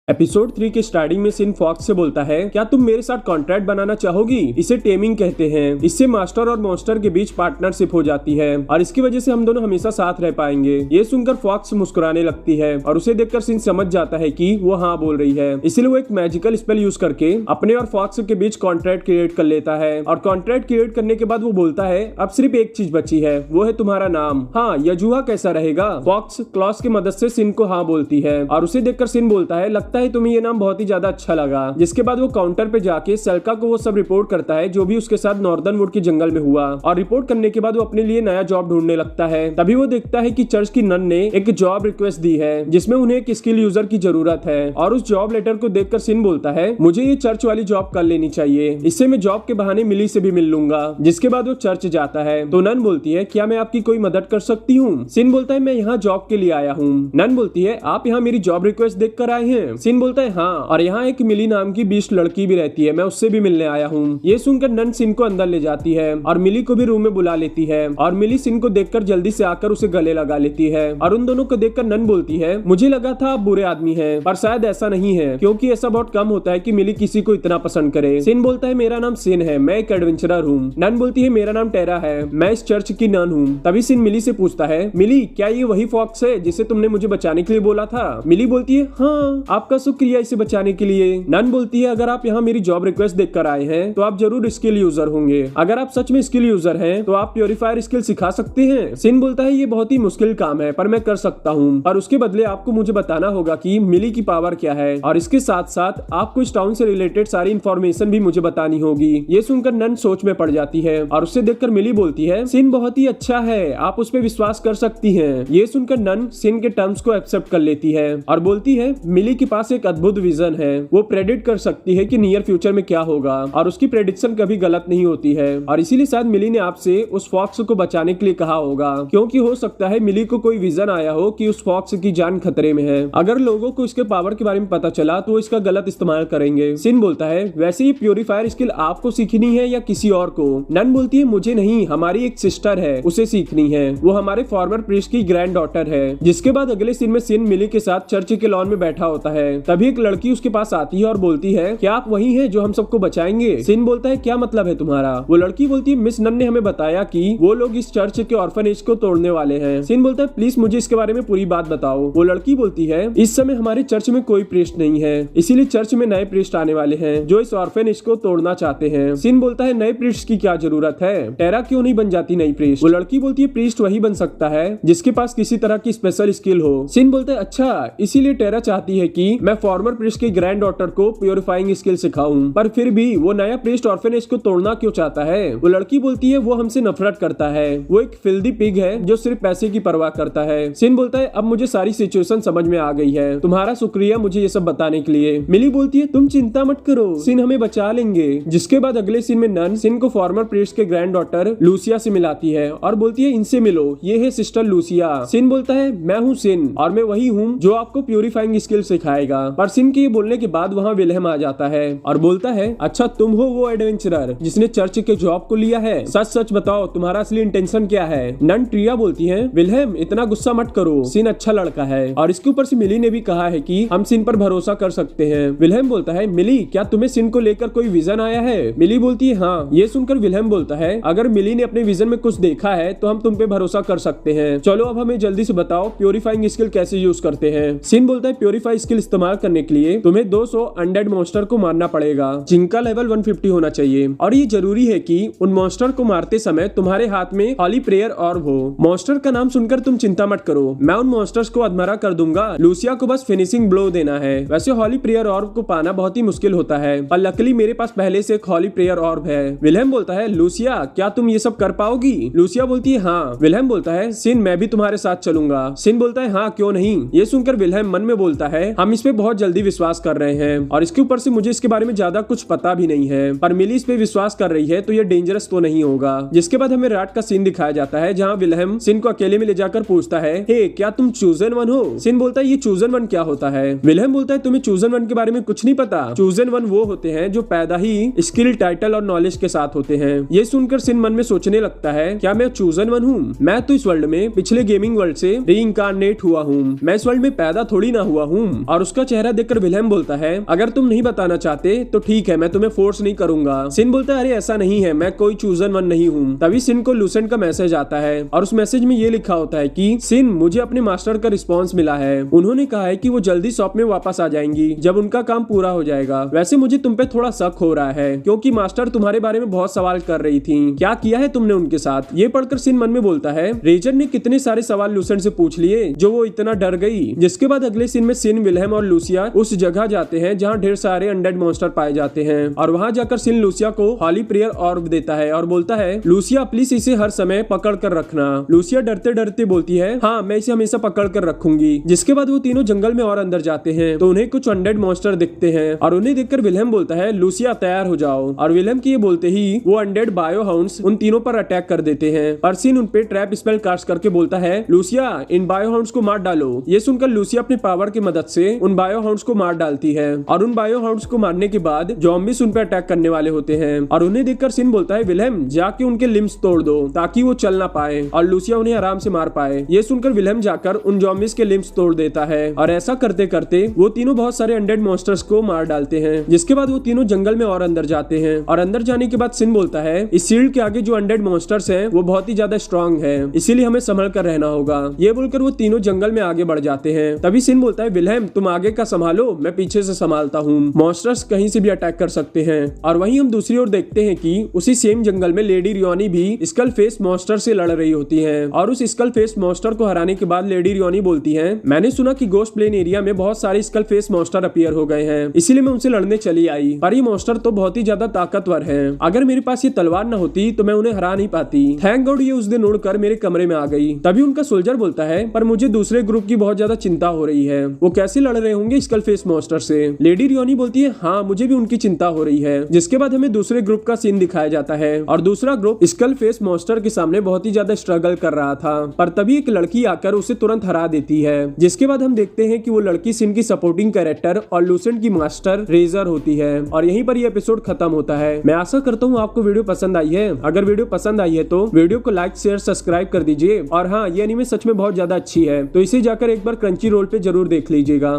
Episode 3 के starting में सिन fox से बोलता है, क्या तुम मेरे साथ कॉन्ट्रैक्ट बनाना चाहोगी? इसे टेमिंग कहते हैं। इससे मास्टर और मॉन्स्टर के बीच पार्टनरशिप हो जाती है और इसकी वजह से हम दोनों हमेशा साथ रह पाएंगे। ये सुनकर फॉक्स मुस्कुराने लगती है और उसे देखकर सिन समझ जाता है कि वो हाँ बोल रही है। इसलिए वो एक मैजिकल स्पेल यूज करके अपने और फॉक्स के बीच कॉन्ट्रैक्ट क्रिएट कर लेता है और कॉन्ट्रैक्ट क्रिएट करने के बाद वो बोलता है, अब सिर्फ एक चीज बची है, वो है तुम्हारा नाम। हाँ, यजुहा कैसा रहेगा? फॉक्स क्लॉस की मदद से सिन को हाँ बोलती है और उसे देखकर सिन बोलता है, लगता है तुम्हें ये नाम बहुत ही ज्यादा अच्छा लगा। जिसके बाद वो काउंटर पे जाके सेल्का को वो सब रिपोर्ट करता है जो भी उसके साथ नॉर्दर्न वुड के जंगल में हुआ और रिपोर्ट करने के बाद वो अपने लिए नया जॉब ढूंढने लगता है। तभी वो देखता है कि चर्च की नन ने एक जॉब रिक्वेस्ट दी है जिसमें उन्हें एक स्किल यूजर की जरूरत है और उस जॉब लेटर को देखकर सिन बोलता है, मुझे ये चर्च वाली जॉब कर लेनी चाहिए, इससे मैं जॉब के बहाने मिली से भी मिल लूंगा। जिसके बाद वो चर्च जाता है तो नन बोलती है, क्या मैं आपकी कोई मदद कर सकती हूँ? सिन बोलता है, मैं यहाँ जॉब के लिए आया हूँ। नन बोलती है, आप यहाँ मेरी जॉब रिक्वेस्ट देख कर आए हैं? सिन बोलता है, हाँ, और यहाँ एक मिली नाम की 20 लड़की भी रहती है, मैं उससे भी मिलने आया हूँ। ये सुनकर नन सिन को अंदर ले जाती है और मिली को भी रूम में बुला लेती है और मिली सिन को देखकर जल्दी से आकर उसे गले लगा लेती है और उन दोनों को देखकर नन बोलती है, मुझे लगा था आप बुरे आदमी हैं, पर शायद ऐसा नहीं है क्योंकि ऐसा बहुत कम होता है कि मिली किसी को इतना पसंद करे। सिन बोलता है, मेरा नाम सिन है, मैं एक एडवेंचरर हूँ। नन बोलती है, मेरा नाम टेरा है, मैं इस चर्च की नन हूँ। तभी सिन मिली से पूछता है, मिली, क्या ये वही फॉक्स है जिसे तुमने मुझे बचाने के लिए बोला था? मिली बोलती है, हाँ, आपका शुक्रिया इसे बचाने के लिए। नन बोलती है, अगर आप यहाँ मेरी जॉब रिक्वेस्ट देखकर आए हैं तो आप जरूर स्किल यूजर होंगे। अगर आप सच में स्किल यूजर हैं तो आप प्योरीफायर स्किल सिखा सकते हैं। सिन बोलता है, ये बहुत ही मुश्किल काम है पर मैं कर सकता हूँ, पर उसके बदले आपको मुझे बताना होगा कि मिली की पावर क्या है और इसके साथ साथ आपको इस टाउन से रिलेटेड सारी इन्फॉर्मेशन भी मुझे बतानी होगी। ये सुनकर नन सोच में पड़ जाती है और उससे देखकर मिली बोलती है, सिन बहुत ही अच्छा है, आप उस पर विश्वास कर सकती हैं। ये सुनकर नन सिन के टर्म्स को एक्सेप्ट कर लेती है और बोलती है, मिली के पास एक अद्भुत विजन है, वो प्रेडिक्ट कर सकती है कि नियर फ्यूचर में क्या होगा और उसकी प्रेडिक्शन कभी गलत नहीं होती है और इसीलिए शायद मिली ने आपसे उस फॉक्स को बचाने के लिए कहा होगा, क्योंकि हो सकता है मिली को कोई विजन आया हो कि उस फॉक्स की जान खतरे में है। अगर लोगों को इसके पावर के बारे में पता चला तो इसका गलत इस्तेमाल करेंगे। सिन बोलता है, वैसे ये प्योरीफायर स्किल आपको सीखनी है या किसी और को? नन बोलती है, मुझे नहीं, हमारी एक सिस्टर है, उसे सीखनी है, वो हमारे फॉर्मर प्रीस्ट की ग्रैंड डॉटर है। जिसके बाद अगले सीन में सिन मिली के साथ चर्च के लॉन में बैठा होता है। तभी एक लड़की उसके पास आती है और बोलती है, क्या आप वही हैं जो हम सबको बचाएंगे? सिन बोलता है, क्या मतलब है तुम्हारा? वो लड़की बोलती है, मिस नन ने हमें बताया कि वो लोग इस चर्च के ऑर्फनेज को तोड़ने वाले हैं। सिन बोलता है, प्लीज मुझे इसके बारे में पूरी बात बताओ। वो लड़की बोलती है, इस समय हमारे चर्च में कोई प्रीस्ट नहीं है, इसीलिए चर्च में नए प्रीस्ट आने वाले हैं जो इस ऑर्फनेज को तोड़ना चाहते हैं। सिन बोलता है, नए प्रीस्ट की क्या जरूरत है? टेरा क्यों नहीं बन जाती नई प्रीस्ट? वो लड़की बोलती है, प्रीस्ट वही बन सकता है जिसके पास किसी तरह की स्पेशल स्किल हो। सिन बोलता है, अच्छा, इसीलिए टेरा चाहती है कि मैं फॉर्मर प्रीस्ट की ग्रैंड डॉटर को प्योरीफाइंग स्किल सिखाऊं, पर फिर भी वो नया प्रीस्ट ऑर्फनेज को तोड़ना क्यों चाहता है? वो लड़की बोलती है, वो हमसे नफरत करता है, वो एक फिल्दी पिग है जो सिर्फ पैसे की परवाह करता है। सिन बोलता है, अब मुझे सारी सिचुएशन समझ में आ गई है, तुम्हारा शुक्रिया मुझे ये सब बताने के लिए। मिली बोलती है, तुम चिंता मत करो, सिन हमें बचा लेंगे। जिसके बाद अगले सीन में नन सिन को फॉर्मर प्रीस्ट के ग्रैंड डॉटर लूसिया से मिलाती है और बोलती है, इनसे मिलो, ये है सिस्टर लूसिया। सिन बोलता है, मैं हूँ सिन और मैं वही हूँ जो आपको प्योरीफाइंग स्किल सिखाएगा। पर सिन के बोलने के बाद वहाँ विल्हेम आ जाता है और बोलता है, अच्छा, तुम हो वो एडवेंचरर जिसने चर्च के जॉब को लिया है, सच सच बताओ तुम्हारा असली इंटेंशन क्या है? नन ट्रिया बोलती है, विल्हेम इतना गुस्सा मत करो, सिन अच्छा लड़का है और इसके ऊपर से मिली ने भी कहा है कि हम सिन पर भरोसा कर सकते हैं। विल्हेम बोलता है, मिली, क्या तुम्हें सिन को लेकर कोई विजन आया है? मिली बोलती है, हाँ। ये सुनकर विल्हेम बोलता है, अगर मिली ने अपने विजन में कुछ देखा है तो हम तुम पे भरोसा कर सकते हैं। चलो अब हमें जल्दी से बताओ प्योरीफाइंग स्किल कैसे यूज करते हैं? सिन बोलता है, प्योरीफाई स्किल इस्तेमाल करने के लिए तुम्हें 200 अनडेड मॉन्स्टर को मारना पड़ेगा जिनका लेवल 150 होना चाहिए और ये जरूरी है कि उन मॉन्स्टर को मारते समय तुम्हारे हाथ में हॉली प्रेयर ऑर्ब हो। मॉन्स्टर का नाम सुनकर तुम चिंता मत करो, मैं उन मॉन्स्टर्स को अधमरा कर दूंगा, लूसिया को बस फिनिशिंग ब्लो देना है। वैसे हॉली प्रेयर ऑर्ब को पाना बहुत ही मुश्किल होता है पर लकीली मेरे पास पहले से एक हॉली प्रेयर ऑर्ब है। विल्हेम बोलता है, लूसिया, क्या तुम ये सब कर पाओगी? लूसिया बोलती है, हाँ। विल्हेम बोलता है, सिन, मैं भी तुम्हारे साथ चलूंगा। सिन बोलता है, हाँ, क्यों नहीं। ये सुनकर विल्हेम मन में बोलता है, हम इस पे बहुत जल्दी विश्वास कर रहे हैं और इसके ऊपर से मुझे इसके बारे में ज्यादा कुछ पता भी नहीं है, पर मिली इस पे विश्वास कर रही है तो ये डेंजरस तो नहीं होगा। जिसके बाद हमें रात का सीन दिखाया जाता है जहाँ विल्हेम सिन को अकेले में ले जाकर पूछता है, हे, क्या तुम चूजन वन हो? सिन बोलता है, ये चूजन वन क्या होता है? विल्हेम बोलता है, तुम्हें चूजन वन के बारे में कुछ नहीं पता? चूजन वन वो होते हैं जो पैदा ही स्किल, टाइटल और नॉलेज के साथ होते हैं। ये सुनकर सिन मन में सोचने लगता है, क्या मैं चूजन वन हूँ? मैं तो इस वर्ल्ड में पिछले गेमिंग वर्ल्ड से रीइंकार्नेट हुआ हूँ, मैं इस वर्ल्ड में पैदा थोड़ी ना हुआ हूँ और उसका चेहरा देखकर विलेम बोलता है अगर तुम नहीं बताना चाहते तो ठीक है, मैं तुम्हें फोर्स नहीं करूंगा। सिन बोलता है अरे ऐसा नहीं है, मैं कोई चूजन वन नहीं हूँ। तभी सिन को लूसेंट का मैसेज आता है और उस मैसेज में ये लिखा होता है कि सिन, मुझे अपने मास्टर का रिस्पॉन्स मिला है। उन्होंने कहा है कि वो जल्दी शॉप में वापस आ जाएंगी जब उनका काम पूरा हो जाएगा। वैसे मुझे तुम पे थोड़ा शक हो रहा है क्योंकि मास्टर तुम्हारे बारे में बहुत सवाल कर रही थी, क्या किया है तुमने उनके साथ। ये पढ़कर सिन मन में बोलता है रेजर ने कितने सारे सवाल लूसेंट से पूछ लिए जो वो इतना डर गई। जिसके बाद अगले सीन में सिन, विलेम और लूसिया उस जगह जाते हैं जहाँ ढेर सारे अनडेड मॉन्स्टर पाए जाते हैं और वहाँ जाकर सिन लूसिया को हॉली प्रेयर ऑर्ब देता है और बोलता है लूसिया प्लीज इसे हर समय पकड़ कर रखना। लूसिया डरते डरते बोलती है हाँ, मैं इसे हमेशा पकड़ कर रखूंगी। जिसके बाद वो तीनों जंगल में और अंदर जाते हैं तो उन्हें कुछ अनडेड मॉन्स्टर दिखते हैं और उन्हें देखकर विलेम बोलता है लूसिया तैयार हो जाओ। और विलेम के ये बोलते ही वो अनडेड बायो हाउंड्स उन तीनों पर अटैक कर देते हैं और सिन उन पे ट्रैप स्पेल कास्ट करके बोलता है लूसिया इन बायो हाउंड्स को मार डालो। ये सुनकर लूसिया अपनी पावर की मदद से उन बायो हाउंड्स को मार डालती है और उन बायो हाउंड्स को मारने के बाद ज़ॉम्बीज़ उन पे अटैक करने वाले होते हैं और उन्हें देखकर सिन बोलता है विलेम जाके उनके लिम्स तोड़ दो ताकि वो चल ना पाए और लूसिया उन्हें आराम से मार पाए। ये सुनकर विलेम जाकर उन ज़ॉम्बीज़ के लिम्स तोड़ देता है और ऐसा करते करते वो तीनों बहुत सारे अनडेड मॉन्स्टर्स को मार डालते हैं। जिसके बाद वो तीनों जंगल में और अंदर जाते हैं और अंदर जाने के बाद सिन बोलता है इस शील्ड के आगे जो अनडेड मॉन्स्टर्स हैं वो बहुत ही ज्यादा स्ट्रॉन्ग है, इसीलिए हमें संभल कर रहना होगा। ये बोलकर वो तीनों जंगल में आगे बढ़ जाते हैं। तभी सिन बोलता है विलेम तुम आगे का संभालो, मैं पीछे से संभालता हूँ, मॉन्स्टर्स कहीं से भी अटैक कर सकते हैं। और वहीं हम दूसरी ओर देखते हैं कि उसी सेम जंगल में लेडी रियोनी भी स्कल फेस मॉन्स्टर से लड़ रही होती है और उस स्कल फेस मॉन्स्टर को हराने के बाद लेडी रियोनी बोलती है मैंने सुना कि गोस्ट प्लेन एरिया में बहुत सारे स्कल फेस मॉन्स्टर अपीयर हो गए हैं, इसीलिए मैं उनसे लड़ने चली आई, पर ये मॉन्स्टर तो बहुत ही ज्यादा ताकतवर है, अगर मेरे पास ये तलवार न होती तो मैं उन्हें हरा नहीं पाती। थैंक गॉड ये उस दिन उड़कर मेरे कमरे में आ गई। तभी उनका सोल्जर बोलता है पर मुझे दूसरे ग्रुप की बहुत ज्यादा चिंता हो रही है, वो कैसे लड़ रहे होंगे स्कल फेस मॉन्स्टर से। लेडी रियोनी बोलती है हाँ मुझे भी उनकी चिंता हो रही है। जिसके बाद हमें दूसरे ग्रुप का सीन दिखाया जाता है और दूसरा ग्रुप स्कल फेस मॉन्स्टर के सामने बहुत ही ज्यादा स्ट्रगल कर रहा था, पर तभी एक लड़की आकर उसे तुरंत हरा देती है। जिसके बाद हम देखते हैं कि वो लड़की सिन की सपोर्टिंग कैरेक्टर और लूसेंट की मास्टर रेजर होती है और यहीं पर ये एपिसोड खत्म होता है। मैं आशा करता हूँ आपको वीडियो पसंद आई है। अगर वीडियो पसंद आई है तो वीडियो को लाइक शेयर सब्सक्राइब कर दीजिए और हाँ, ये एनीमे सच में बहुत ज्यादा अच्छी है तो इसे जाकर एक बार क्रंची रोल पे जरूर देख लीजिएगा।